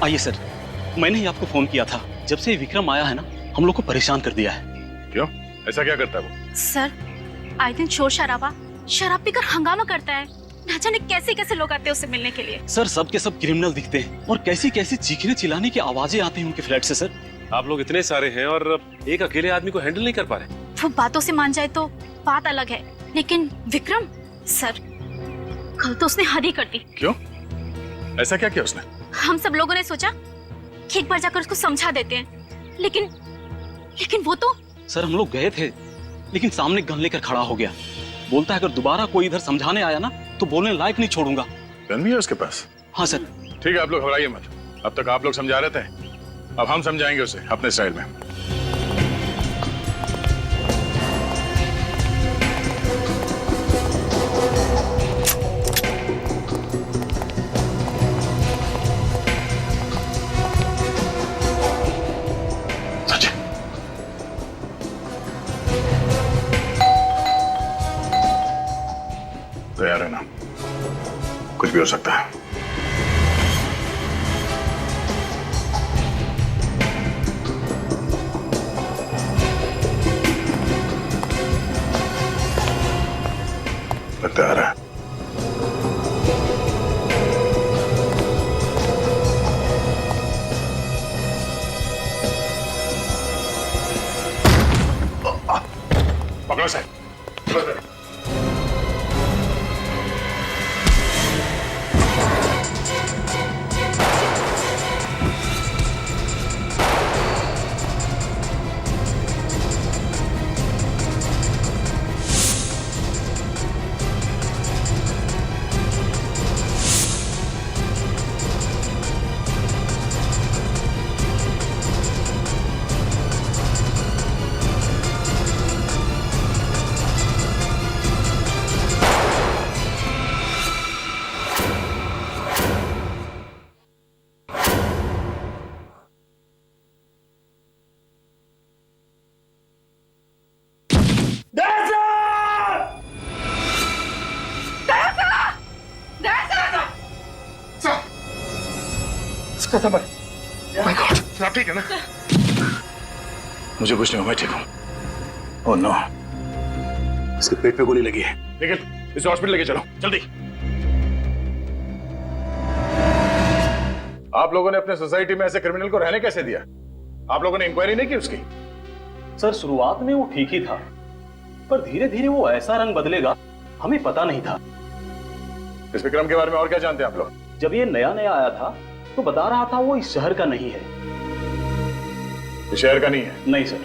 आइए सर, मैंने ही आपको फोन किया था। जब से विक्रम आया है ना, हम लोग को परेशान कर दिया है। क्यों? ऐसा क्या करता है वो? सर, आए दिन शोर शराबा, शराब पीकर हंगामा करता है। ना जाने कैसे कैसे लोग आते हैं उससे मिलने के लिए। सर, सब के सब क्रिमिनल दिखते हैं और कैसी कैसी चीखने चिल्लाने की आवाजें आती हैं उनके फ्लैट से। सर, आप लोग इतने सारे हैं और एक अकेले आदमी को हैंडल नहीं कर पा रहे। वो बातों से मान जाए तो बात अलग है, लेकिन विक्रम सर, कल तो उसने हद ही कर दी। क्यों? ऐसा क्या किया उसने? हम सब लोगों ने सोचा कि एक बार जाकर उसको समझा देते हैं, लेकिन वो तो। सर, हम लोग गए थे, लेकिन सामने गन लेकर खड़ा हो गया। बोलता है अगर दोबारा कोई इधर समझाने आया ना तो बोलने लायक नहीं छोड़ूंगा। गन भी है उसके पास? हाँ सर। ठीक है, आप लोग घबराइए मत। अब तक आप लोग समझा रहे थे, अब हम समझाएंगे उसे अपने स्टाइल में। तैयार है ना? कुछ भी हो सकता है। लगता आ रहा है। पकड़ो साहब। माय गॉड, आप ठीक है ना? मुझे कुछ नहीं हुआ, मैं ठीक हूँ। ओह नो, इसके पेट पे गोली लगी है। निखिल, इसे हॉस्पिटल लेके चलो जल्दी। आप लोगों ने अपने सोसाइटी में ऐसे क्रिमिनल को रहने कैसे दिया? आप लोगों ने इंक्वायरी नहीं की उसकी? सर, शुरुआत में वो ठीक ही था, पर धीरे धीरे वो ऐसा रंग बदलेगा हमें पता नहीं था। इस विक्रम के बारे में और क्या जानते हैं आप लोग? जब ये नया नया आया था तो बता रहा था वो इस शहर का नहीं है। इस शहर का नहीं है? नहीं सर।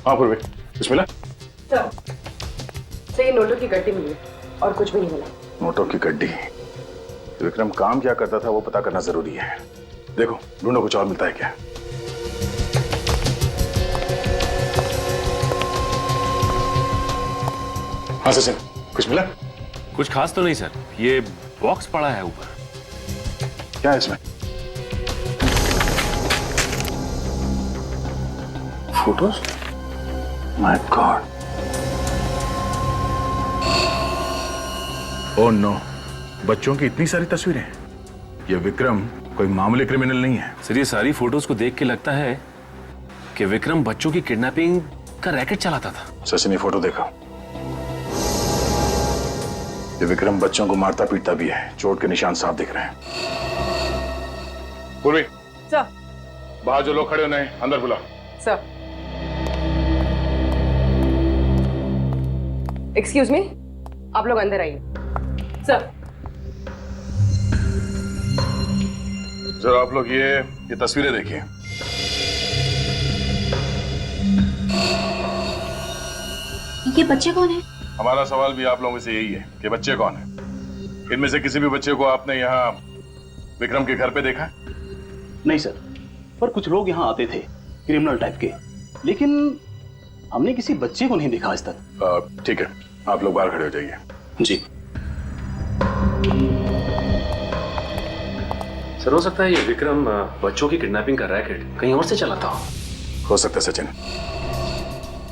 हाँ पूर्वी, बिस्मिल्लाह। सही नोटों की गड्डी मिली और कुछ भी नहीं मिला। नोटों की गड्डी? विक्रम काम क्या करता था वो पता करना जरूरी है। देखो, ढूंढो कुछ और मिलता है क्या। हाँ सचिन, कुछ मिला? कुछ खास तो नहीं सर, ये बॉक्स पड़ा है ऊपर। क्या है इसमें? Photos? My god. Oh no, बच्चों की इतनी सारी तस्वीरें। ये विक्रम कोई मामूली क्रिमिनल नहीं है। सर, ये सारी फोटोज को देख के लगता है कि विक्रम बच्चों की किडनैपिंग का रैकेट चलाता था। सचिन, ये फोटो देखो। ये विक्रम बच्चों को मारता पीटता भी है, चोट के निशान साफ दिख रहे हैं। पूर्वी, सर। बाहर जो लोग खड़े हो उन्हें अंदर बुला। सर। एक्सक्यूज मी, आप लोग अंदर आइए। सर। जरा आप लोग ये तस्वीरें देखिए। ये बच्चे कौन है? हमारा सवाल भी आप लोगों से यही है कि बच्चे कौन हैं? इनमें से किसी भी बच्चे को आपने यहाँ विक्रम के घर पे देखा? नहीं सर, पर कुछ लोग यहाँ आते थे क्रिमिनल टाइप के, लेकिन हमने किसी बच्चे को नहीं देखा आज तक। ठीक है, आप लोग बाहर खड़े हो जाइए। जी सर, हो सकता है ये विक्रम बच्चों की किडनैपिंग का रैकेट कहीं और से चलाता हो। हो सकता है सचिन।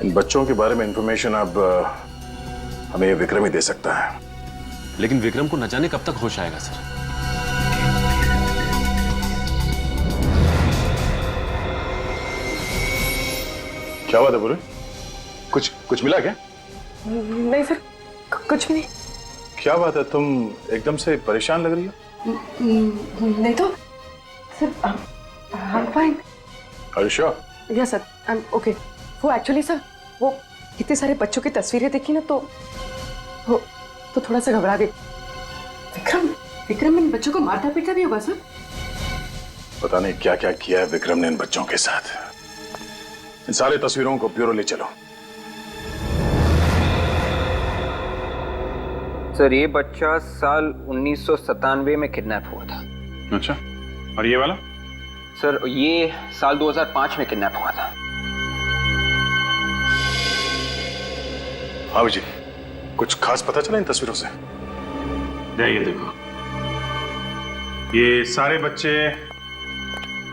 इन बच्चों के बारे में इंफॉर्मेशन अब हमें ये विक्रम ही दे सकता है। लेकिन विक्रम को न जाने कब तक होश आएगा सर। क्या बात है बुरे? कुछ मिला क्या? नहीं सर, कुछ भी नहीं। क्या बात है, तुम एकदम से परेशान लग रही हो? नहीं तो sir, I am fine. Are you sure? Yes sir, I am okay. वो एक्चुअली सर, वो इतने सारे बच्चों की तस्वीरें देखी ना तो थोड़ा सा घबरा गई। विक्रम इन बच्चों को मारता पीटता भी होगा सर? पता नहीं क्या क्या किया है विक्रम ने इन बच्चों के साथ। इन सारे तस्वीरों को ब्यूरो ले चलो। सर ये बच्चा साल 1997 में किडनैप हुआ था। अच्छा, और ये वाला? सर ये साल 2005 में किडनैप हुआ था। हाँ जी, कुछ खास पता चला इन तस्वीरों से? ये देखो, ये सारे बच्चे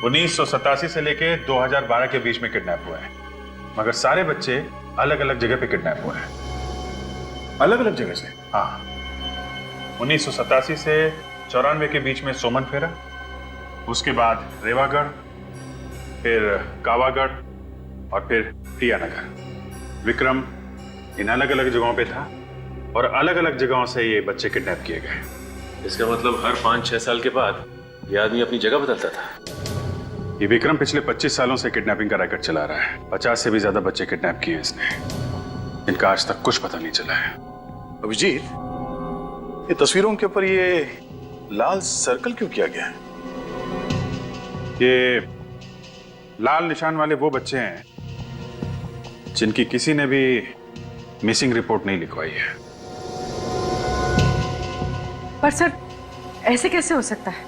1987 से लेके 2012 के बीच में किडनैप हुए हैं, मगर सारे बच्चे अलग अलग जगह पे किडनैप हुए हैं। अलग अलग जगह से? हाँ, 1987 से 94 के बीच में सोमन फेरा, उसके बाद रेवागढ़, फिर कावागढ़ और फिर टिया नगर। विक्रम इन अलग अलग जगहों पे था और अलग अलग जगहों से ये बच्चे किडनैप किए गए। इसका मतलब हर 5-6 साल के बाद ये आदमी अपनी जगह बदलता था। ये विक्रम पिछले 25 सालों से किडनैपिंग का रैकेट चला रहा है। 50 से भी ज्यादा बच्चे किडनैप किए हैं इसने। इनका आज तक कुछ पता नहीं चला है। अभिजीत, ये तस्वीरों के ऊपर ये लाल सर्कल क्यों किया गया है? ये लाल निशान वाले वो बच्चे हैं जिनकी किसी ने भी मिसिंग रिपोर्ट नहीं लिखवाई है। पर सर ऐसे कैसे हो सकता है?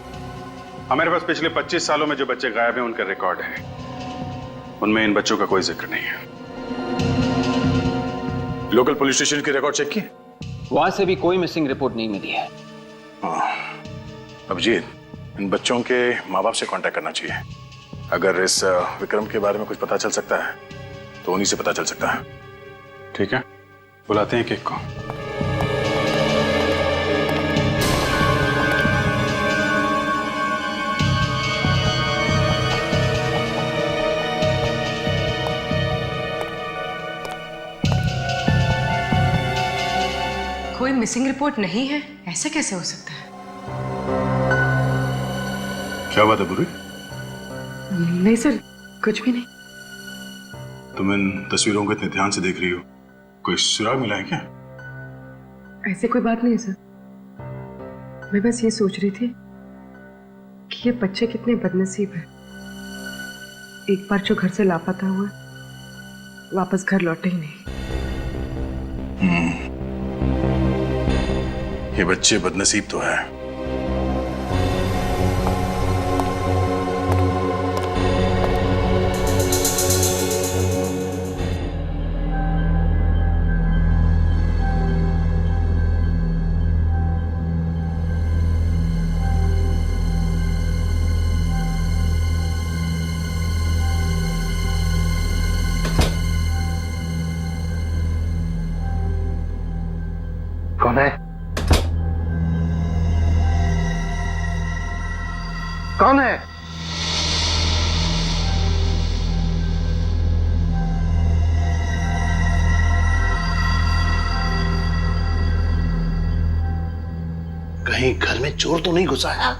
हमारे पास पिछले 25 सालों में जो बच्चे गायब हैं उनका रिकॉर्ड है, उनमें इन बच्चों का कोई जिक्र नहीं है। लोकल पुलिस स्टेशन की रिकॉर्ड चेक की? वहां से भी कोई मिसिंग रिपोर्ट नहीं मिली है। अभिजीत, इन बच्चों के माँ बाप से कांटेक्ट करना चाहिए। अगर इस विक्रम के बारे में कुछ पता चल सकता है तो उन्हीं से पता चल सकता है। ठीक है, बुलाते हैं केक को। कोई मिसिंग रिपोर्ट नहीं है, ऐसे कैसे हो सकता है? क्या बात है बुरी? नहीं सर, कुछ भी नहीं। तुम इन तस्वीरों को इतने ध्यान से देख रही हो, कोई सुराग मिला है क्या? ऐसे कोई बात नहीं है सर। मैं बस ये सोच रही थी कि ये बच्चे कितने बदनसीब हैं। एक बार जो घर से लापता हुआ, वापस घर लौटे ही नहीं। ये बच्चे बदनसीब तो है। कौन है? कौन है? कहीं घर में चोर तो नहीं घुसा है?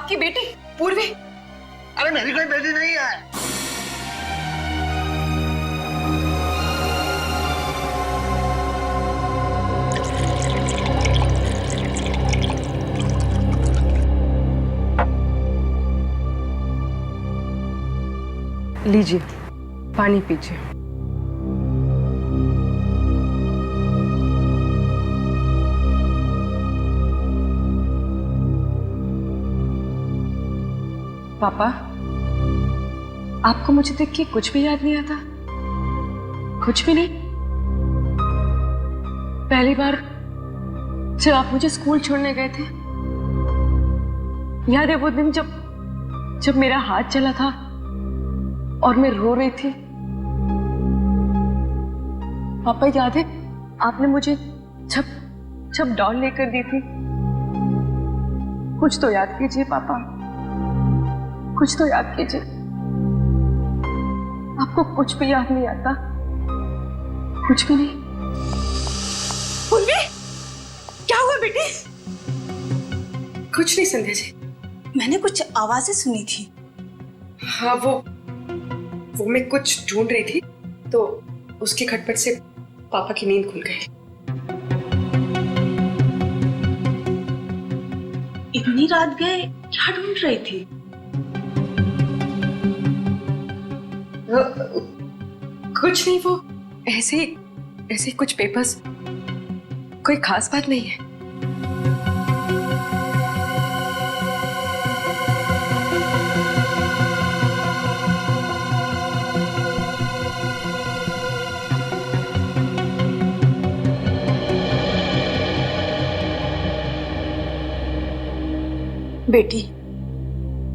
आपकी बेटी पूर्वी? अरे मेरी कोई बेटी नहीं है। लीजिए, पानी पीजिए। पापा, आपको मुझे देख के कुछ भी याद नहीं आता? कुछ भी नहीं? पहली बार जब आप मुझे स्कूल छोड़ने गए थे, याद है वो दिन जब मेरा हाथ चला था और मैं रो रही थी? पापा याद है आपने मुझे जब डॉल लेकर दी थी? कुछ तो याद कीजिए पापा, कुछ तो याद कीजिए। आपको कुछ भी याद नहीं आता? कुछ भी नहीं? पूर्वी, क्या हुआ बेटी? कुछ नहीं संध्या जी। मैंने कुछ आवाजें सुनी थी। हाँ, वो मैं कुछ ढूंढ रही थी तो उसके खटपट से पापा की नींद खुल गई। इतनी रात गए क्या ढूंढ रही थी? कुछ नहीं, वो ऐसे ही कुछ पेपर्स, कोई खास बात नहीं है। बेटी,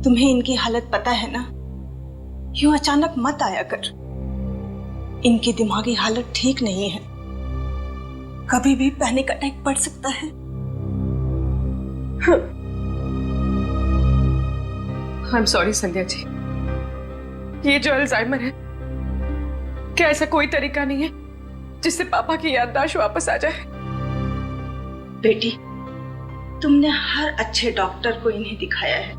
तुम्हें इनकी हालत पता है ना? यूं अचानक मत आया कर। इनकी दिमागी हालत ठीक नहीं है, कभी भी पैनिक अटैक पड़ सकता है। I am sorry Sandhya ji, ये जो अल्जाइमर है, क्या ऐसा कोई तरीका नहीं है जिससे पापा की याददाश्त वापस आ जाए? बेटी, तुमने हर अच्छे डॉक्टर को इन्हें दिखाया है,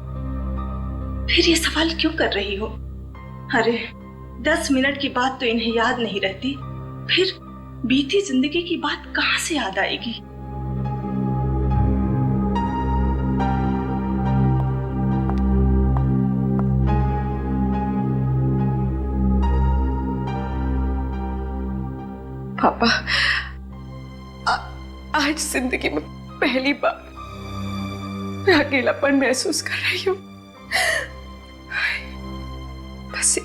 फिर ये सवाल क्यों कर रही हो? अरे 10 मिनट की बात तो इन्हें याद नहीं रहती, फिर बीती जिंदगी की बात कहां से याद आएगी? पापा, आज जिंदगी में पहली बार मैं अकेलापन महसूस कर रही हूँ। बस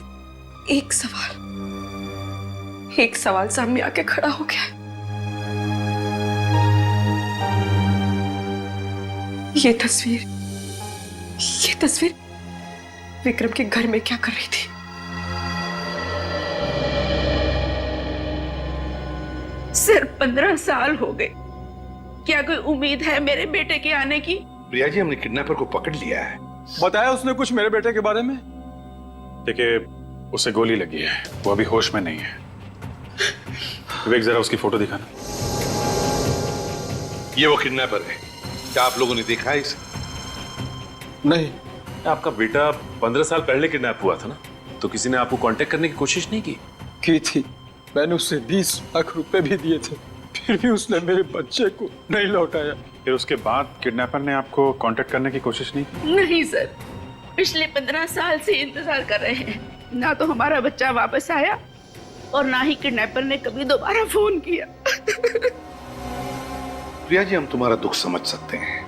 एक सवाल सामने आके खड़ा हो गया। ये तस्वीर विक्रम के घर में क्या कर रही थी? सिर्फ 15 साल हो गए, क्या कोई उम्मीद है मेरे बेटे के आने की? प्रिया जी, हमने किडनैपर को पकड़ लिया है। बताया उसने कुछ मेरे बेटे के बारे में? देखिए, उसे गोली लगी है, वो अभी होश में नहीं है। विवेक, जरा उसकी फोटो दिखाना। ये वो किडनैपर है, क्या आप लोगों ने देखा है इसे? नहीं। आपका बेटा 15 साल पहले किडनैप हुआ था ना, तो किसी ने आपको कांटेक्ट करने की कोशिश नहीं की थी? मैंने उसे 20 लाख रुपए भी दिए थे, फिर भी उसने मेरे बच्चे को नहीं लौटाया। फिर उसके बाद किडनैपर ने आपको कांटेक्ट करने की कोशिश नहीं की? नहीं सर, पिछले 15 साल से इंतजार कर रहे हैं, ना तो हमारा बच्चा वापस आया और ना ही किडनैपर ने कभी दोबारा फोन किया। प्रिया जी, हम तुम्हारा दुख समझ सकते हैं।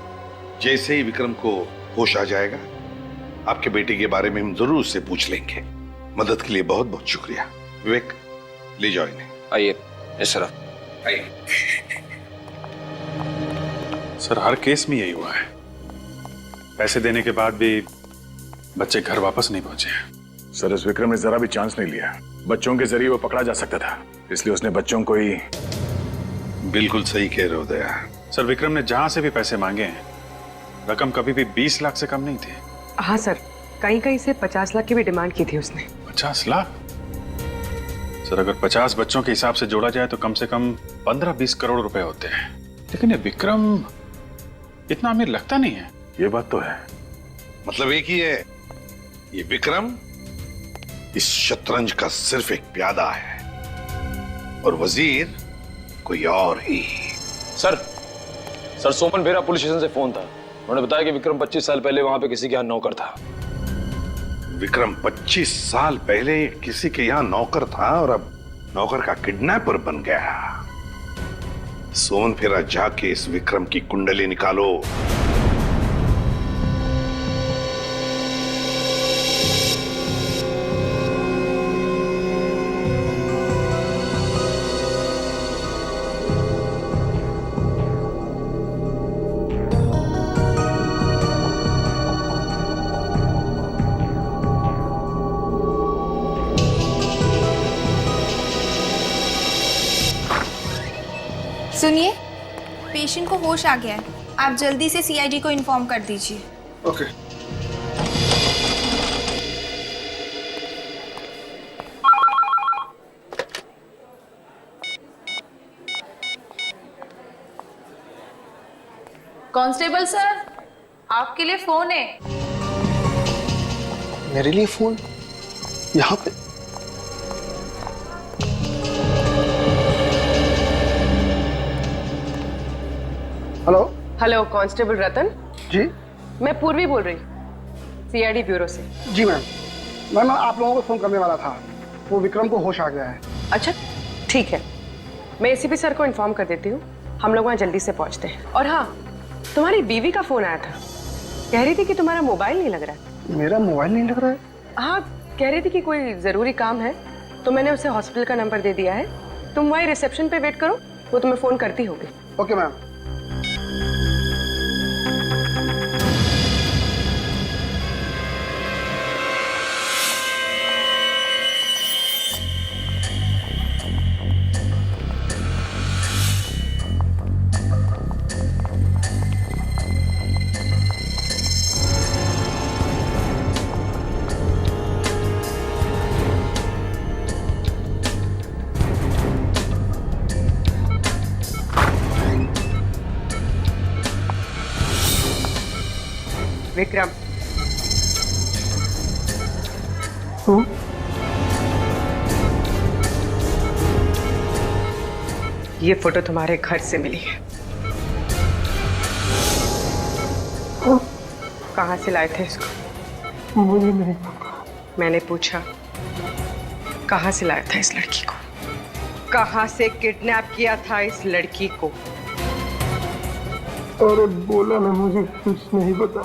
जैसे ही विक्रम को होश आ जाएगा, आपके बेटे के बारे में हम जरूर उससे पूछ लेंगे। मदद के लिए बहुत बहुत शुक्रिया। विवेक, ले जाओ इन्हें। आइए इस तरफ आइए। सर, हर केस में यही हुआ है, पैसे देने के बाद भी बच्चे घर वापस नहीं पहुंचे। सर, इस विक्रम ने जरा भी चांस नहीं लिया। बच्चों के जरिए वो पकड़ा जा सकता था, इसलिए उसने बच्चों को ही। बिल्कुल सही कह रहे हो दया। सर, विक्रम ने जहां से भी पैसे मांगे हैं, रकम कभी भी 20 लाख से कम नहीं थी। हाँ सर, कहीं से 50 लाख की भी डिमांड की थी उसने। 50 लाख? सर, अगर 50 बच्चों के हिसाब से जोड़ा जाए तो कम से कम 15-20 करोड़ रुपए होते हैं। लेकिन ये विक्रम इतना अमीर लगता नहीं है। ये बात तो है, मतलब एक ही है, ये विक्रम इस शतरंज का सिर्फ एक प्यादा है और वजीर कोई और ही। सर सोमन भेरा पुलिस स्टेशन से फोन था। उन्होंने बताया कि विक्रम 25 साल पहले वहां पे किसी के यहाँ नौकर था। विक्रम 25 साल पहले किसी के यहां नौकर था और अब नौकर का किडनैपर बन गया। सोमन फेरा जाके इस विक्रम की कुंडली निकालो। सुनिए, पेशेंट को होश आ गया है। आप जल्दी से सीआईडी को इन्फॉर्म कर दीजिए। ओके। कांस्टेबल सर, आपके लिए फोन है। मेरे लिए फोन यहाँ पे? हेलो। हेलो, कांस्टेबल रतन। जी मैं पूर्वी बोल रही, सीआईडी ब्यूरो से। जी मैम, मैं आप लोगों को फोन करने वाला था। वो विक्रम को होश आ गया है। अच्छा ठीक है, मैं एसीपी सर को इन्फॉर्म कर देती हूँ। हम लोग वहाँ जल्दी से पहुँचते हैं। और हाँ, तुम्हारी बीवी का फोन आया था, कह रही थी कि तुम्हारा मोबाइल नहीं लग रहा है। मेरा मोबाइल नहीं लग रहा है? हाँ, कह रही थी कि कोई जरूरी काम है, तो मैंने उसे हॉस्पिटल का नंबर दे दिया है। तुम वहीं रिसेप्शन पे वेट करो, वो तुम्हें फोन करती होगी। Okay ma'am. विक्रम, ये फोटो तुम्हारे घर से मिली है। कहाँ से लाए थे इसको? मुझे नहीं। मैंने पूछा, कहाँ से लाया था इस लड़की को? कहाँ से किडनैप किया था इस लड़की को? और बोला ना, मुझे कुछ नहीं पता।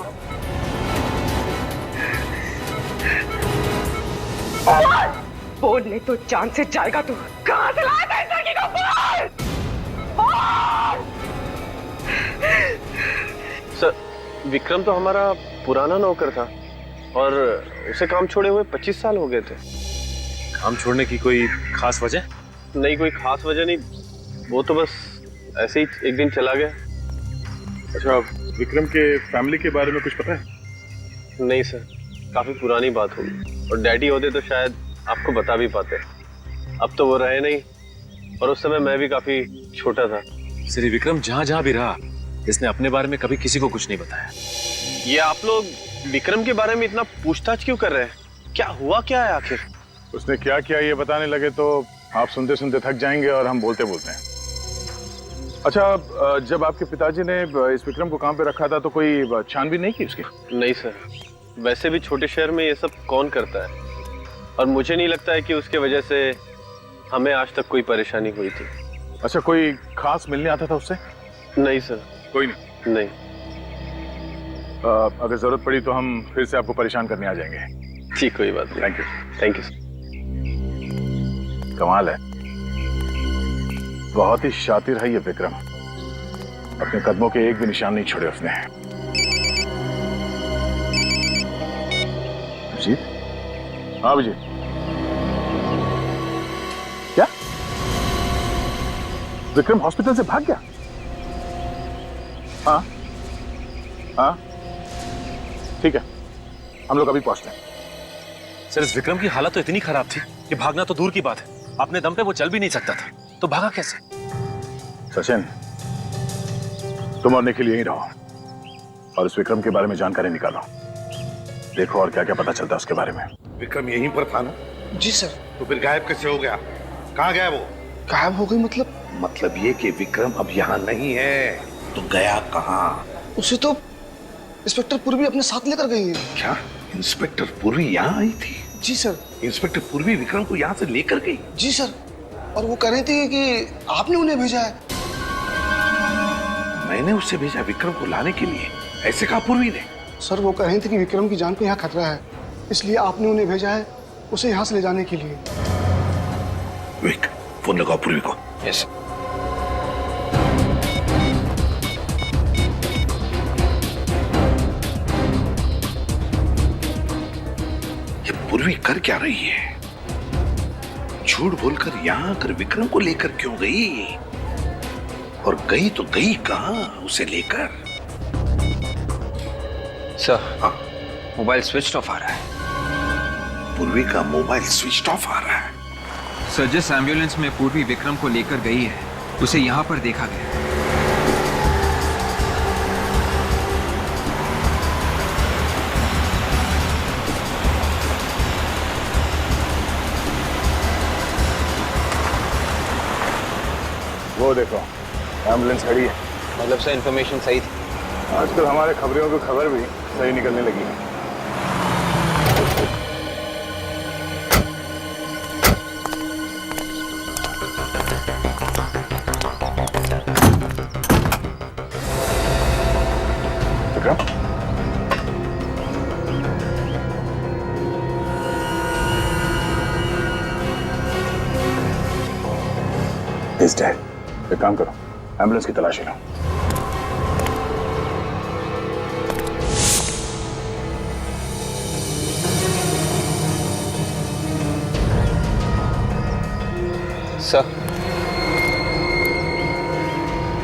बोलने तो जान से जाएगा तू। कहाँ से लाया था इस लड़की को? बोल! सर, विक्रम तो हमारा पुराना नौकर था और उसे काम छोड़े हुए 25 साल हो गए थे। काम छोड़ने की कोई खास वजह? नहीं, कोई खास वजह नहीं, वो तो बस ऐसे ही एक दिन चला गया। अच्छा, विक्रम के फैमिली के बारे में कुछ पता है? नहीं सर, काफी पुरानी बात होगी, और डैडी होते तो शायद आपको बता भी पाते। अब तो वो रहे नहीं, और उस समय मैं भी काफी छोटा था। श्री विक्रम जहाँ जहाँ भी रहा, इसने अपने बारे में कभी किसी को कुछ नहीं बताया। ये आप लोग विक्रम के बारे में इतना पूछताछ क्यों कर रहे हैं? क्या हुआ क्या है आखिर? उसने क्या किया ये बताने लगे तो आप सुनते सुनते थक जाएंगे और हम बोलते बोलते हैं। अच्छा, जब आपके पिताजी ने इस विक्रम को काम पे रखा था तो कोई छानबीन नहीं की उसकी? नहीं सर, वैसे भी छोटे शहर में ये सब कौन करता है, और मुझे नहीं लगता है कि उसके वजह से हमें आज तक कोई परेशानी हुई थी। अच्छा, कोई खास मिलने आता था उससे? नहीं सर, कोई नहीं। नहीं। अगर जरूरत पड़ी तो हम फिर से आपको परेशान करने आ जाएंगे। ठीक, कोई बात नहीं। Thank you. Thank you sir. कमाल है, बहुत ही शातिर है ये विक्रम। अपने कदमों के एक भी निशान नहीं छोड़े उसने। अभिजीत? हाँ अभिजीत, क्या विक्रम हॉस्पिटल से भाग गया? हाँ हाँ, ठीक है, हम लोग अभी पहुंचते हैं। सर, इस विक्रम की हालत तो इतनी खराब थी कि भागना तो दूर की बात है, अपने दम पे वो चल भी नहीं सकता था, तो भागा कैसे? सचिन, तुम और निखिल यहीं रहो और इस विक्रम के बारे में जानकारी निकालो। देखो और क्या क्या पता चलता है उसके बारे में। विक्रम यहीं पर था ना? जी सर। तो फिर गायब कैसे हो गया? कहाँ गया वो? गायब हो गई मतलब? मतलब ये कि विक्रम अब यहाँ नहीं है, तो गया कहाँ? उसे तो इंस्पेक्टर पूर्वी अपने साथ लेकर गई है। क्या इंस्पेक्टर पूर्वी यहाँ आई थी? जी सर। इंस्पेक्टर पूर्वी विक्रम को यहाँ से लेकर गई? जी सर, और वो कह रही थी कि आपने उन्हें भेजा है। मैंने उसे भेजा विक्रम को लाने के लिए, ऐसे कहा पूर्वी ने? सर वो कह रही थी कि विक्रम की जान को यहाँ खतरा है, इसलिए आपने उन्हें भेजा है उसे यहाँ से ले जाने के लिए। विक, फोन लगाओ पूर्वी को। यस। ये पूर्वी कर क्या रही है? झूठ बोलकर यहाँ आकर विक्रम को लेकर क्यों गई? और गई तो गई कहाँ उसे लेकर? सर, हाँ, मोबाइल स्विच ऑफ आ रहा है। पूर्वी का मोबाइल स्विच ऑफ आ रहा है? सर, जिस एम्बुलेंस में पूर्वी विक्रम को लेकर गई है उसे यहाँ पर देखा गया। वो देखो एम्बुलेंस खड़ी है। मतलब सर इन्फॉर्मेशन सही थी? आजकल हमारे खबरों की खबर भी सही निकलने लगी है। He's dead. एक काम करो, एम्बुलेंस की तलाशी लो। सर,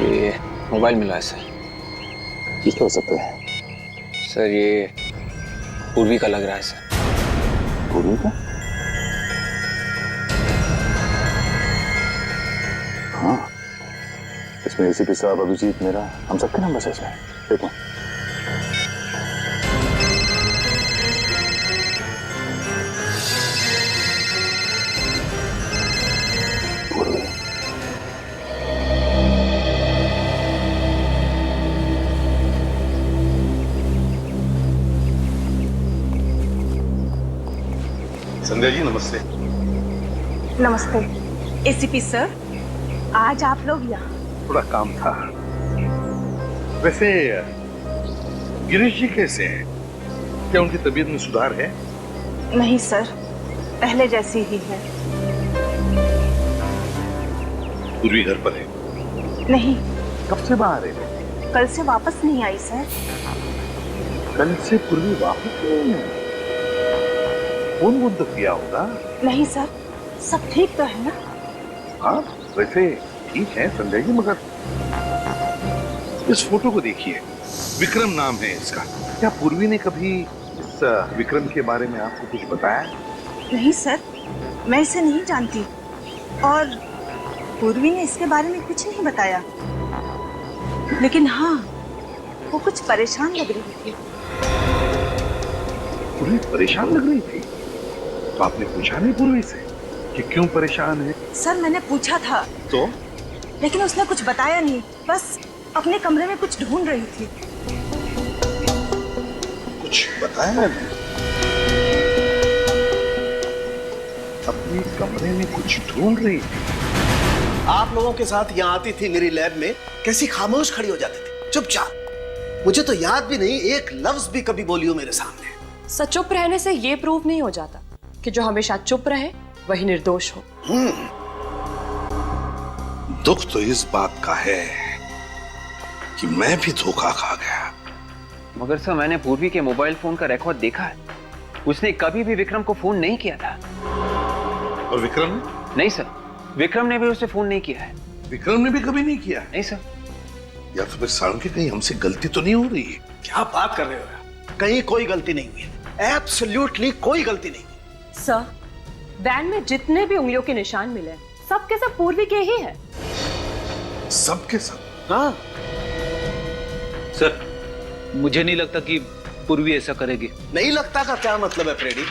ये मोबाइल मिला है सर। किसका हो सकता है? सर ये पूर्वी का लग रहा है सर। पूर्वी का? हाँ, इसमें एसीपी साहब, अभिजीत, मेरा, हम सबके नंबर है इसमें। देखो संध्या जी नमस्ते। नमस्ते एसीपी सर, आज आप लोग यहाँ? थोड़ा काम था। वैसे गिरीश जी कैसे हैं? क्या उनकी तबीयत में सुधार है? नहीं सर, पहले जैसी ही है। पूर्वी घर पर है? नहीं। कब से बाहर है? कल से वापस नहीं आई सर। कल से पूर्वी वापस नहीं है? फोन वोन तो किया होगा? नहीं सर, सब ठीक तो है ना? हाँ वैसे ठीक है संजय जी, मगर इस फोटो को देखिए, विक्रम नाम है इसका। क्या पूर्वी ने कभी इस विक्रम के बारे में आपको कुछ बताया? नहीं सर, मैं इसे नहीं जानती और पूर्वी ने इसके बारे में कुछ नहीं बताया। लेकिन हाँ, वो कुछ परेशान लग रही थी। पूर्वी परेशान लग रही थी? तो आपने पूछा नहीं पूर्वी से कि क्यों परेशान है? सर मैंने पूछा था तो? लेकिन उसने कुछ बताया नहीं, बस अपने कमरे में कुछ ढूंढ रही थी। कुछ बताया नहीं? अपने कमरे में कुछ ढूंढ रही थी? आप लोगों के साथ यहाँ आती थी मेरी लैब में, कैसी खामोश खड़ी हो जाती थी, चुपचाप। मुझे तो याद भी नहीं एक लफ्ज भी कभी बोली हो मेरे सामने। सच चुप रहने से ये प्रूव नहीं हो जाता कि जो हमेशा चुप रहे वही निर्दोष हो। दुख तो इस बात का है कि मैं भी धोखा खा गया। मगर सर मैंने पूर्वी के मोबाइल फोन का रिकॉर्ड देखा है, उसने कभी भी विक्रम को फोन नहीं किया था। और विक्रम? नहीं सर, विक्रम ने भी उसे फोन नहीं किया है। विक्रम ने भी कभी नहीं किया? नहीं सर। या तो फिर साळुंखे कहीं हमसे गलती तो नहीं हो रही है? क्या बात कर रहे हो? कहीं कोई गलती नहीं हुई है, एब्सोल्युटली कोई गलती नहीं। सर, वैन में जितने भी उंगलियों के निशान मिले सब के सब पूर्वी के ही है। सब के सब? हाँ सर, मुझे नहीं लगता कि पूर्वी ऐसा करेगी। नहीं लगता का क्या मतलब है फ्रेडी?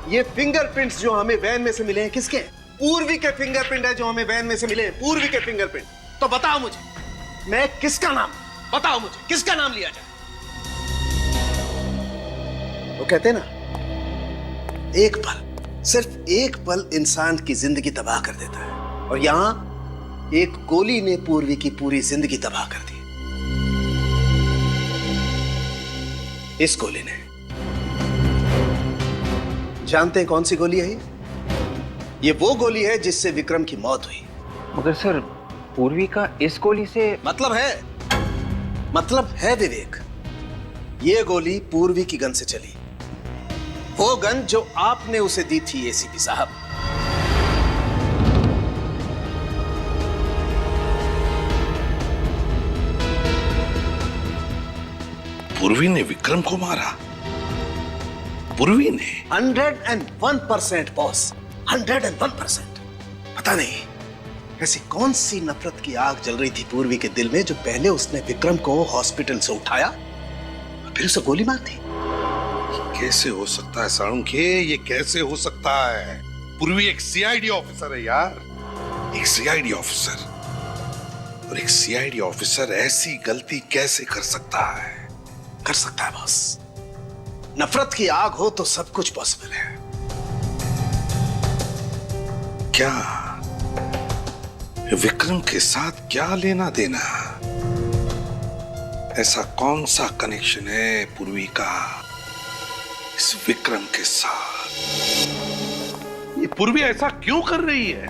ये फिंगरप्रिंट्स जो हमें वैन में से मिले हैं किसके हैं? पूर्वी के फिंगरप्रिंट है जो हमें वैन में से मिले हैं, पूर्वी के फिंगरप्रिंट। तो बताओ मुझे, मैं किसका नाम, बताओ मुझे किसका नाम लिया जाए? वो कहते हैं ना, एक पल, सिर्फ एक पल इंसान की जिंदगी तबाह कर देता है, और यहां एक गोली ने पूर्वी की पूरी जिंदगी तबाह कर दी। इस गोली ने, जानते हैं कौन सी गोली है ये वो गोली है जिससे विक्रम की मौत हुई। मगर सर, पूर्वी का इस गोली से मतलब है विवेक, ये गोली पूर्वी की गन से चली, वो गन जो आपने उसे दी थी एसीपी साहब। पूर्वी ने विक्रम को मारा? पूर्वी ने? 101% बॉस, 101%। पता नहीं ऐसी कौन सी नफरत की आग जल रही थी पूर्वी के दिल में जो पहले उसने विक्रम को हॉस्पिटल से उठाया और फिर उसे गोली मार दी। कैसे हो सकता है साळुंखे, ये कैसे हो सकता है? पूर्वी एक सीआईडी ऑफिसर है यार, एक सीआईडी ऑफिसर, और एक सीआईडी ऑफिसर ऐसी गलती कैसे कर सकता है? कर सकता है बॉस, नफरत की आग हो तो सब कुछ पॉसिबल है। क्या विक्रम के साथ क्या लेना देना? ऐसा कौन सा कनेक्शन है पूर्वी का इस विक्रम के साथ? ये पूर्वी ऐसा क्यों कर रही है?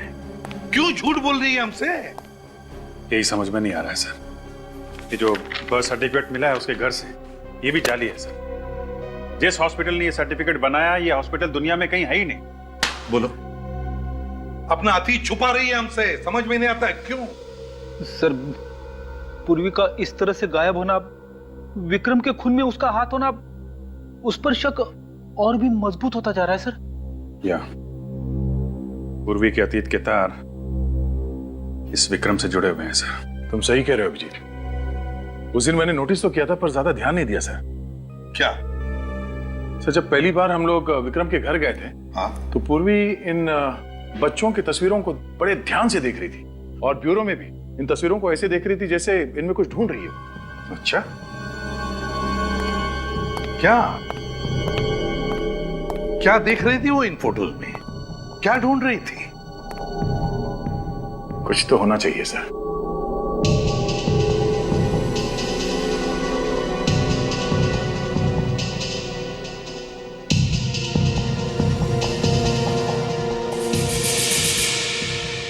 क्यों झूठ बोल रही है हमसे? यही समझ में नहीं आ रहा है सर। ये जो बर्थ सर्टिफिकेट मिला है उसके घर से, ये भी जाली है सर। जिस हॉस्पिटल ने ये सर्टिफिकेट बनाया, ये हॉस्पिटल दुनिया में कहीं है ही नहीं। बोलो, अपना अतीत छुपा रही है हमसे, समझ में नहीं आता है क्यों? सर, पूर्वी का इस तरह से गायब होना, विक्रम के खून में उसका हाथ होना, उस पर शक और भी मजबूत होता जा रहा है सर। या पूर्वी के अतीत के तार इस विक्रम से जुड़े हुए हैं सर। तुम सही कह रहे हो अभिजीत। उस दिन मैंने नोटिस तो किया था पर ज्यादा ध्यान नहीं दिया सर। क्या सर, जब पहली बार हम लोग विक्रम के घर गए थे, हाँ, तो पूर्वी इन बच्चों की तस्वीरों को बड़े ध्यान से देख रही थी, और ब्यूरो में भी इन तस्वीरों को ऐसे देख रही थी जैसे इनमें कुछ ढूंढ रही है। अच्छा, क्या क्या देख रही थी वो इन फोटोज में? क्या ढूंढ रही थी? कुछ तो होना चाहिए सर।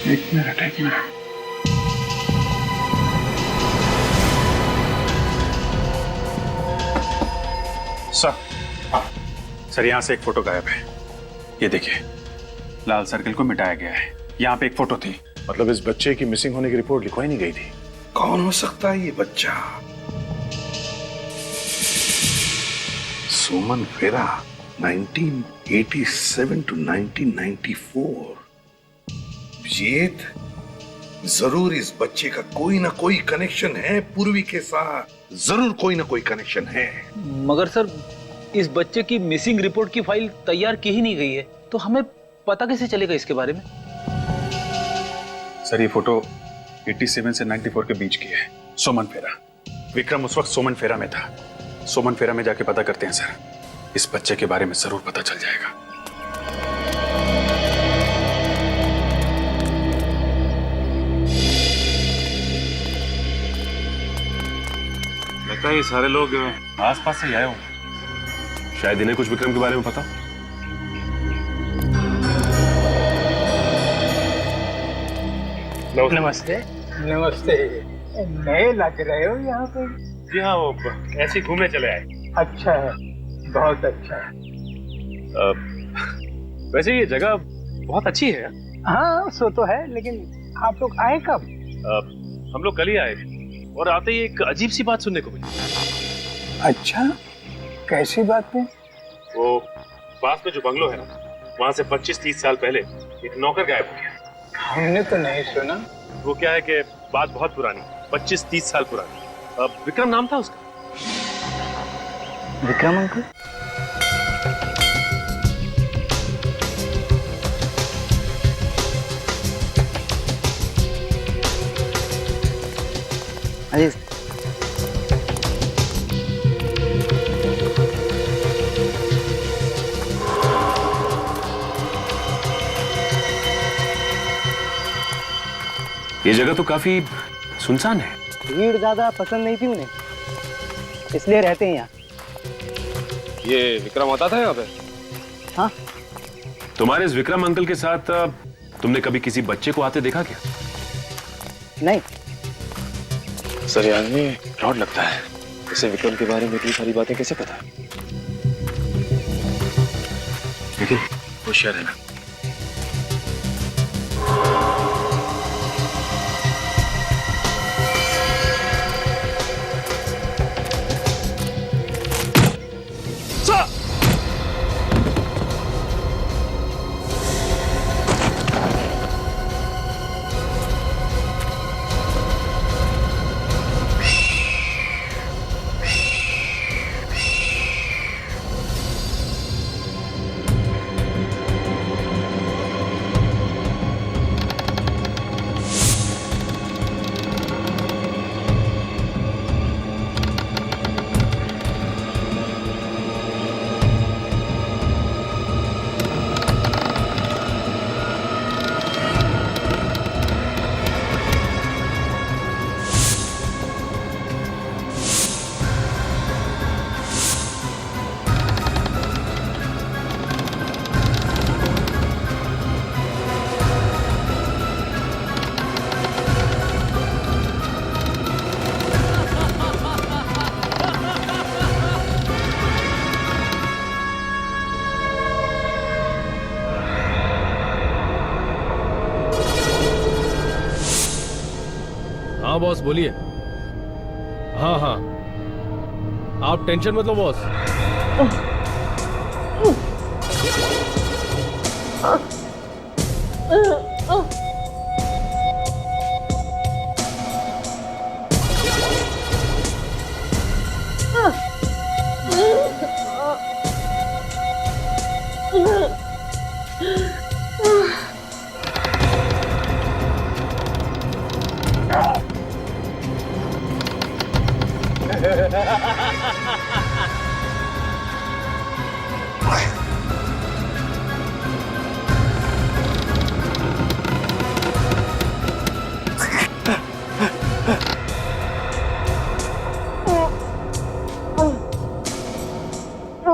एक मिनट। सर, यहां से एक फोटो गायब है। ये देखिए, लाल सर्कल को मिटाया गया है। यहां पे एक फोटो थी। मतलब इस बच्चे की मिसिंग होने की रिपोर्ट लिखवाई नहीं गई थी। कौन हो सकता है ये बच्चा? सुमन फेरा, 1987 to 1994। अभिजीत, जरूर इस बच्चे का कोई ना कोई कनेक्शन है पूर्वी के साथ, जरूर कोई ना कोई कनेक्शन है। मगर सर, इस बच्चे की मिसिंग रिपोर्ट की फाइल तैयार की ही नहीं गई है, तो हमें पता कैसे चलेगा इसके बारे में? सर, ये फोटो 87 से 94 के बीच की है। सोमन फेरा, विक्रम उस वक्त सोमन फेरा में था। सोमन फेरा में जाके पता करते हैं सर, इस बच्चे के बारे में जरूर पता चल जाएगा। लगता है ये सारे लोग आसपास से आए हो, शायद इन्हें कुछ विक्रम के बारे में पता। नमस्ते। नमस्ते। नए लग रहे हो यहाँ पे? जी हाँ, वो ऐसे घूमने चले आए। अच्छा है, बहुत अच्छा है। वैसे ये जगह बहुत अच्छी है। हाँ, सो तो है, लेकिन आप लोग आए कब? हम लोग कल ही आए और आते ही एक अजीब सी बात सुनने को मिली। अच्छा, कैसी बात है? वो पास में जो बंगलो है ना, वहाँ से 25-30 साल पहले एक नौकर गायब हो गया। हमने तो नहीं सुना। वो क्या है कि बात बहुत पुरानी, 25-30 साल पुरानी। विक्रम नाम था उसका। विक्रम अंकल? अरे ये जगह तो काफी सुनसान है। भीड़ ज्यादा पसंद नहीं थी उन्हें, इसलिए रहते हैं यहाँ। ये विक्रम आता था यहाँ पे? हाँ। तुम्हारे इस विक्रम अंकल के साथ तुमने कभी किसी बच्चे को आते देखा क्या? नहीं। सर ये आदमी फ्रॉड लगता है। इसे विक्रम के बारे में इतनी सारी बातें कैसे पता है? लेकिन होशियार रहना। हाँ बॉस बोलिए। हाँ हाँ आप टेंशन मत लो बॉस।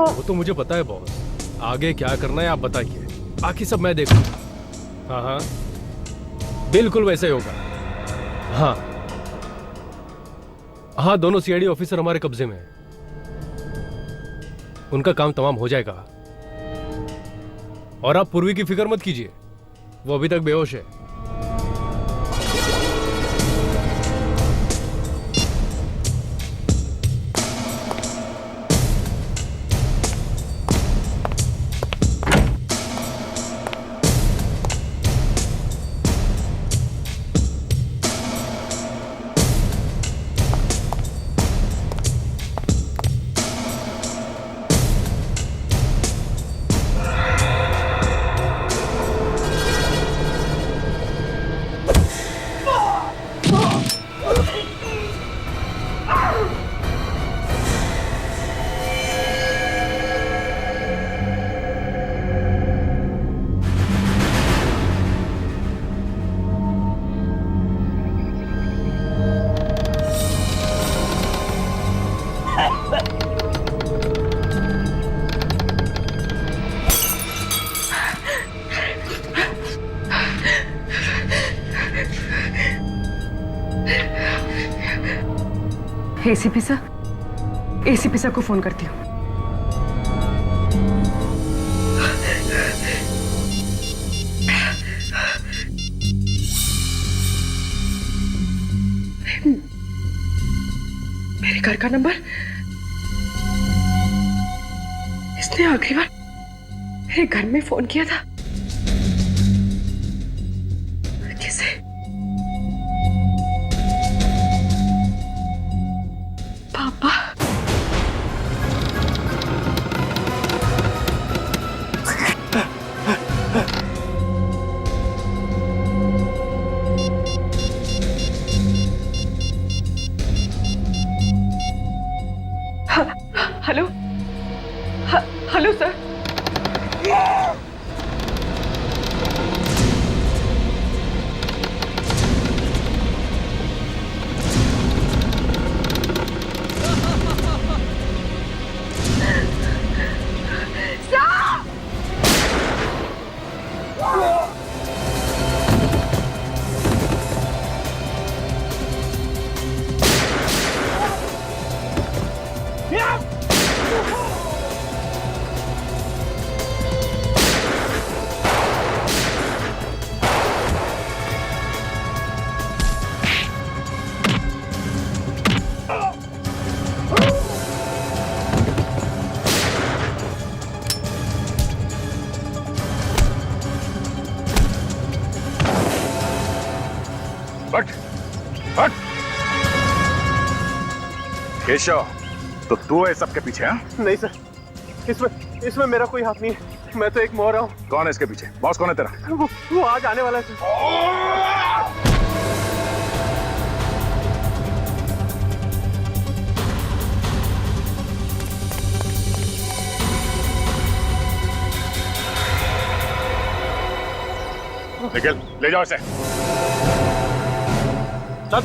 वो तो मुझे पता है बॉस, आगे क्या करना है आप बताइए, बाकी सब मैं देखूंगा। हाँ हाँ बिल्कुल वैसे ही होगा। हाँ हाँ दोनों सीआईडी ऑफिसर हमारे कब्जे में हैं, उनका काम तमाम हो जाएगा। और आप पूर्वी की फिक्र मत कीजिए, वो अभी तक बेहोश है। एसीपी सर को फोन करती हूँ। मेरे घर का नंबर, इसने आखिरी बार मेरे घर में फोन किया था। किसे? पापा। Hello sir. हट हट केशव, तो तू है सबके पीछे? हाँ नहीं सर, इसमें मेरा कोई हाथ नहीं है। मैं तो एक मोहरा हूँ। कौन है इसके पीछे? बॉस कौन है तेरा? वो आज आने वाला है सर। निखिल, ले जाओ इसे। चल।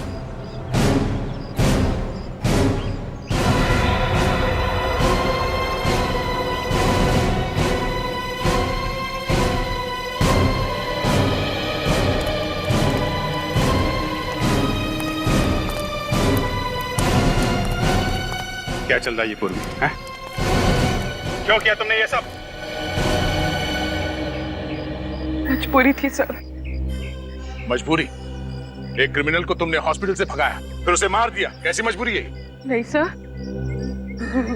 क्या चल रहा है ये पूर्वी? हैं? क्यों किया तुमने ये सब? मजबूरी थी सर। मजबूरी? एक क्रिमिनल को तुमने हॉस्पिटल से भगाया, फिर उसे मार दिया, कैसी मजबूरी है? नहीं सर,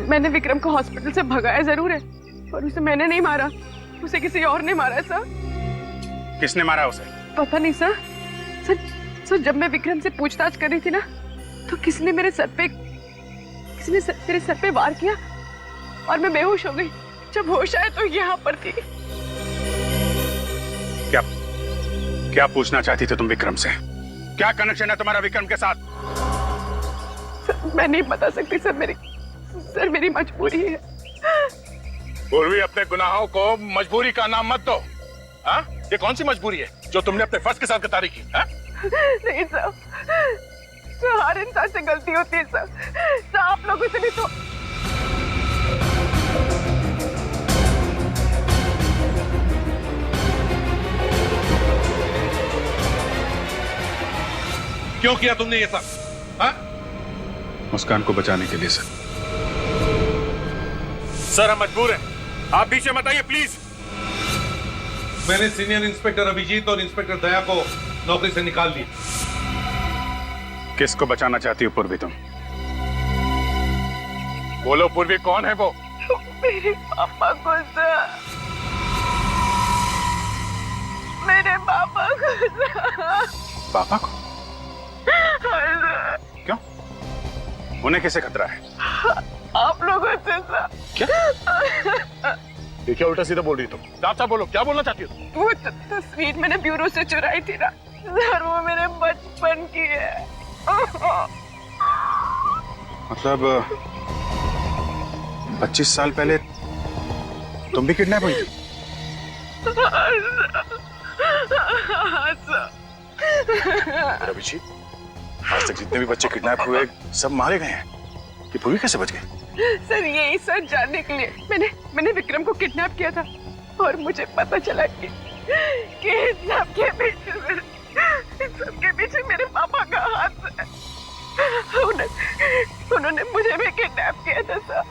मैंने विक्रम को हॉस्पिटल से भगाया जरूर है, पर उसे मैंने नहीं मारा, उसे किसी और ने मारा है सर। किसने मारा उसे? पता नहीं सर। सर जब मैं विक्रम से पूछताछ कर रही थी ना, तो किसी ने मेरे सर पे वार किया और मैं बेहोश हो गई। जब होश आया तो यहाँ पर थी। क्या पूछना चाहती थी तुम विक्रम से? क्या कनेक्शन है तुम्हारा विक्रम के साथ? सर, मैं नहीं बता सकती सर, मेरी मजबूरी है। पूर्वी, अपने गुनाहों को मजबूरी का नाम मत दो। हाँ? ये कौन सी मजबूरी है जो तुमने अपने फर्ज के साथ गद्दारी की? हाँ? नहीं सर, हर इंसान से गलती होती है सर, आप लोगों से भी तो। क्यों किया तुमने ये सब? हाँ? मुस्कान को बचाने के लिए सर। सर, हम मजबूर हैं, आप पीछे मत आइए प्लीज। मैंने सीनियर इंस्पेक्टर अभिजीत और इंस्पेक्टर दया को नौकरी से निकाल लिया। किसको बचाना चाहती हो पूर्वी तुम? बोलो पूर्वी, कौन है वो? मेरे पापा को सर, मेरे पापा को सर। पापा को? क्यों? उन्हें कैसे खतरा है? आप लोगों से सर। क्या? ये क्या उल्टा सीधा बोल रही तुम? साफ साफ बोलो, क्या बोलना चाहती हो? वो तस्वीर मैंने ब्यूरो से चुराई थी ना सर, वो मेरे बचपन की है। मतलब 25 साल पहले तुम भी किडनैप हुई थी? अभिजीत, आज तक जितने भी बच्चे किडनैप हुए सब मारे गए हैं, ये पूरी कैसे बच गए? सर यही सच जानने के लिए मैंने विक्रम को किडनैप किया था, और मुझे पता चला कि सबके पीछे मेरे पापा का हाथ है। उन्होंने मुझे भी किडनैप किया था सर,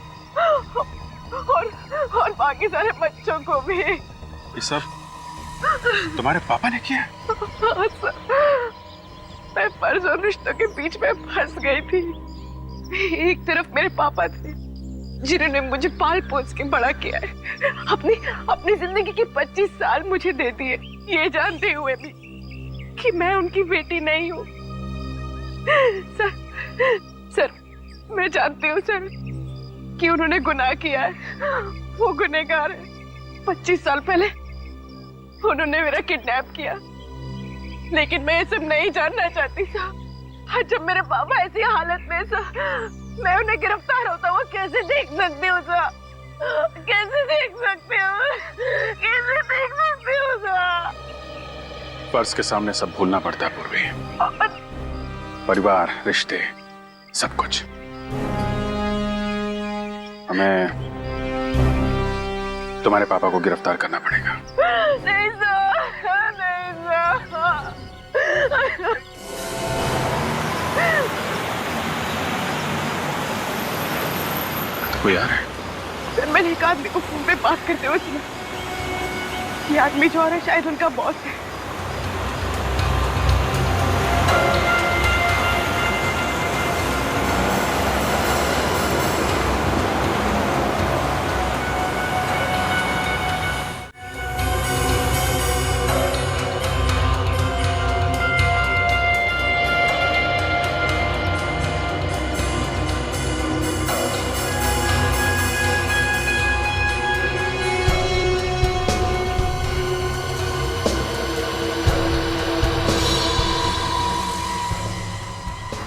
और बाकी सारे बच्चों को भी। ये सब तुम्हारे पापा ने किया? हाँ सर, मैं फर्ज और रिश्तों के बीच में फंस गई थी। एक तरफ मेरे पापा थे जिन्होंने मुझे पाल पोस के बड़ा किया है, अपनी जिंदगी के 25 साल मुझे दे दिए, ये जानते हुए भी कि मैं उनकी बेटी नहीं हूँ। सर मैं जानती हूँ सर कि उन्होंने गुनाह किया है, वो गुनहगार है। 25 साल पहले उन्होंने मेरा किडनैप किया, लेकिन मैं ये सब नहीं जानना चाहती सर। जब मेरे पापा ऐसी हालत में सर, मैं उन्हें गिरफ्तार होता हुआ कैसे देख सकती हूँ सर? कैसे देख सकते हो? कैसे देख सकते हो सर? फर्ज के सामने सब भूलना पड़ता है पूर्वी। परिवार, रिश्ते, सब कुछ। हमें तुम्हारे पापा को गिरफ्तार करना पड़ेगा। नहीं सर, नहीं सर। कोई आ रहा है? सर मैंने एक आदमी को फोन पे बात करते हुए सुना। ये आदमी जो आ रहा है शायद उनका बॉस है।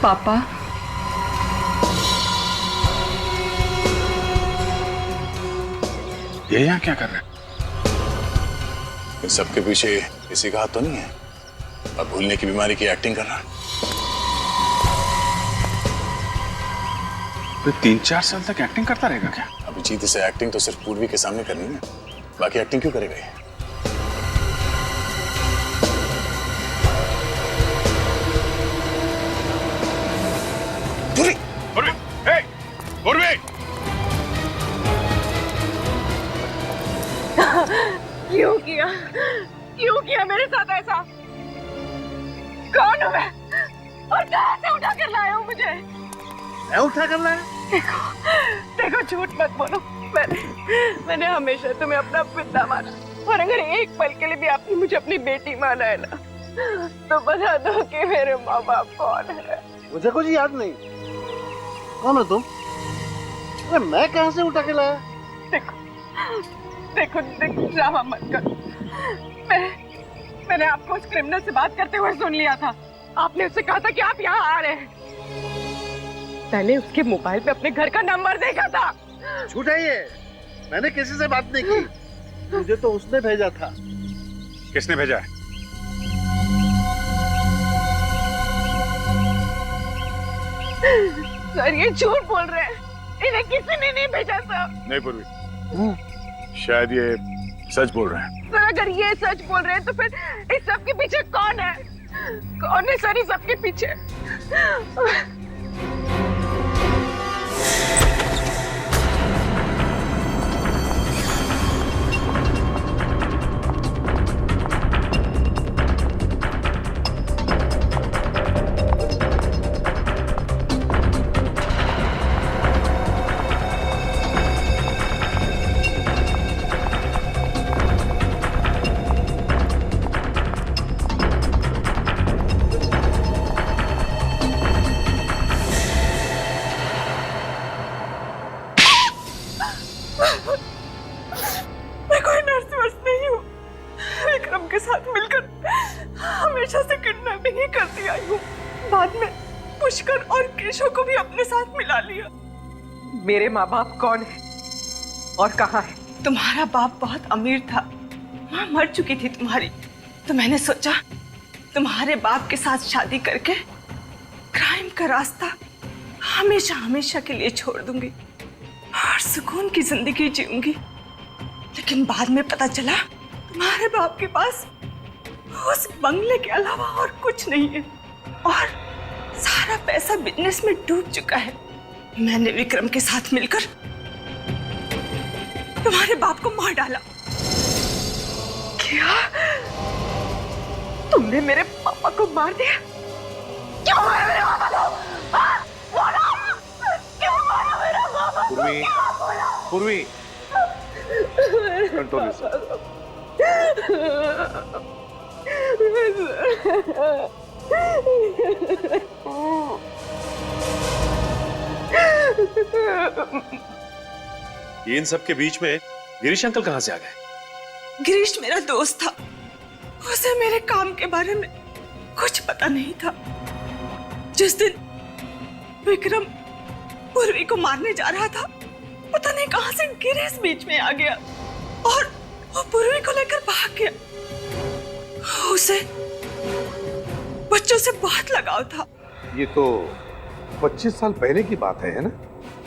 पापा, ये यहाँ क्या कर रहे हैं? इन सबके पीछे किसी का हाथ तो नहीं है? अब भूलने की बीमारी की एक्टिंग कर रहा है। तो 3-4 साल तक एक्टिंग करता रहेगा क्या? अभी जीत से एक्टिंग तो सिर्फ पूर्वी के सामने करनी है, बाकी एक्टिंग क्यों करेगा ये? क्यों किया मेरे साथ ऐसा? कौन हूँ मैं और कहाँ से उठा कर लाए हो मुझे? मैं उठा कर लाया? देखो झूठ मत बोलो। मैंने हमेशा तुम्हें अपना पिता माना, और अगर एक पल के लिए भी आपने मुझे अपनी बेटी माना है ना, तो बता दो कि मेरे माँ बाप कौन है। मुझे कुछ याद नहीं। कौन हो तुम? अरे मैं कहाँ से उठा के लाया? देखो ड्रामा मत करो। मैंने आपको उस क्रिमिनल से बात करते हुए सुन लिया था। आपने उससे कहा था कि आप यहाँ आ रहे हैं। मैंने उसके मोबाइल पे अपने घर का नंबर देखा था। झूठ है ये। मैंने किसी से बात नहीं की। मुझे तो उसने भेजा था। किसने भेजा है? सर ये झूठ बोल रहे हैं। इन्हें किसी ने नहीं भेजा था। नहीं पूर्वी, शायद ये सच बोल रहे हैं। सर अगर ये सच बोल रहे हैं तो फिर इस सब के पीछे कौन है? कौन है सर इस सब के पीछे? मैं कोई नर्स वर्स नहीं हूँ। विक्रम के साथ मिलकर हमेशा से किडनैपिंग ही करती आई हूँ। बाद में पुष्कर और केशव को भी अपने साथ मिला लिया। मेरे माँ बाप कौन है और कहाँ है? तुम्हारा बाप बहुत अमीर था, माँ मर चुकी थी तुम्हारी, तो मैंने सोचा तुम्हारे बाप के साथ शादी करके क्राइम का रास्ता हमेशा हमेशा के लिए छोड़ दूंगी और सुकून की जिंदगी जीऊंगी। लेकिन बाद में पता चला तुम्हारे बाप के पास उस बंगले के अलावा और कुछ नहीं है और सारा पैसा बिजनेस में डूब चुका है। मैंने विक्रम के साथ मिलकर तुम्हारे बाप को मार डाला। क्या? तुमने मेरे पापा को मार दिया? क्यों मारा मेरे पापा को? बोलो! क्यों मारा मेरे पापा को? पूर्वी, कंट्रोल योरसेल्फ। ये इन सब के बीच में गिरीश अंकल कहाँ से आ गए? गिरीश मेरा दोस्त था, उसे मेरे काम के बारे में कुछ पता नहीं था। जिस दिन विक्रम पूर्वी को मारने जा रहा था, पता नहीं कहां से गिरीश बीच में आ गया और वो पूर्वी को लेकर भाग गया। उसे बच्चों से बहुत लगाव था। ये तो 25 साल पहले की बात है ना?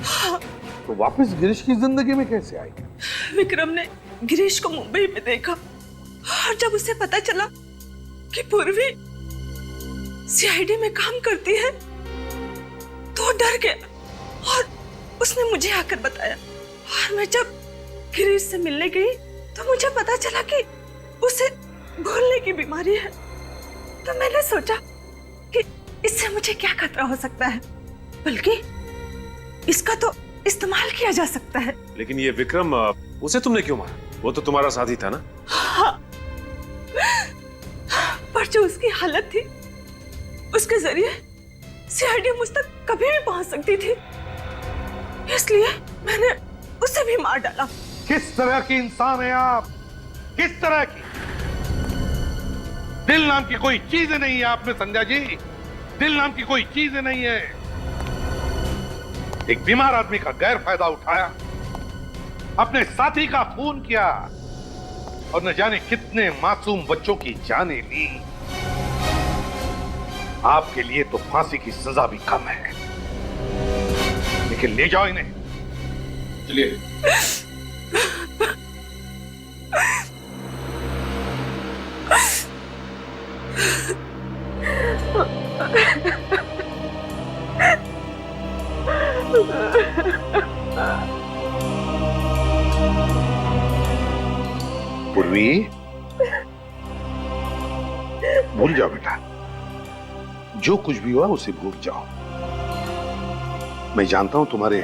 हाँ। तो वापस गिरीश की जिंदगी में कैसे आई? विक्रम ने गिरीश को मुंबई में देखा और जब उसे पता चला कि पूर्वी सीआईडी में काम करती है तो वो डर गया और उसने मुझे आकर बताया। और मैं जब गिरीश से मिलने गई तो मुझे पता चला कि उसे भूलने की बीमारी है। तो मैंने सोचा कि इससे मुझे क्या खतरा हो सकता है, बल्कि इसका तो इस्तेमाल किया जा सकता है। लेकिन ये विक्रम, उसे तुमने क्यों मारा? वो तो तुम्हारा साथी था ना? हाँ। पर जो उसकी हालत थी उसके जरिए सीआईडी मुझ तक कभी भी पहुंच सकती थी, इसलिए मैंने उसे भी मार डाला। किस तरह की इंसान है आप? किस तरह की? दिल नाम की कोई चीज नहीं है आप में संध्या जी। दिल नाम की कोई चीज नहीं है। एक बीमार आदमी का गैर फायदा उठाया, अपने साथी का खून किया और न जाने कितने मासूम बच्चों की जानें ली। आपके लिए तो फांसी की सजा भी कम है, लेकिन ले जाओ इन्हें। चलिए। पूर्वी, भूल जाओ बेटा, जो कुछ भी हुआ उसे भूल जाओ। मैं जानता हूं तुम्हारे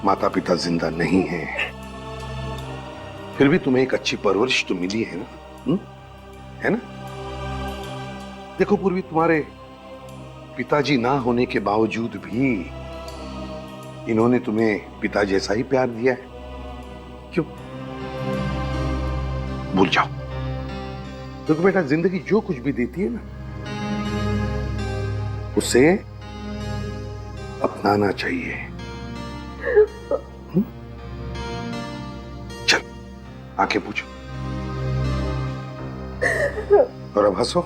माता पिता जिंदा नहीं हैं, फिर भी तुम्हें एक अच्छी परवरिश तो मिली है ना? है ना? देखो पूर्वी, तुम्हारे पिताजी ना होने के बावजूद भी इन्होंने तुम्हें पिता जैसा ही प्यार दिया है। क्यों? भूल जाओ। देखो बेटा, जिंदगी जो कुछ भी देती है ना, उसे अपनाना चाहिए। चल, आंखें पूछो और अब हंसो।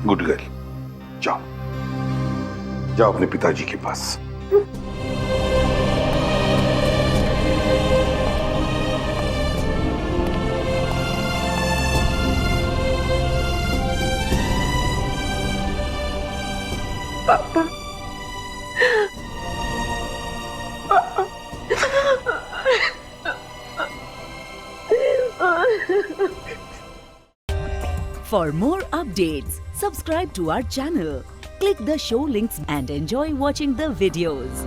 गुड गर्ल, जाओ जाओ अपने पिताजी के पास। पापा, For more updates, subscribe to our channel, click the show links and enjoy watching the videos.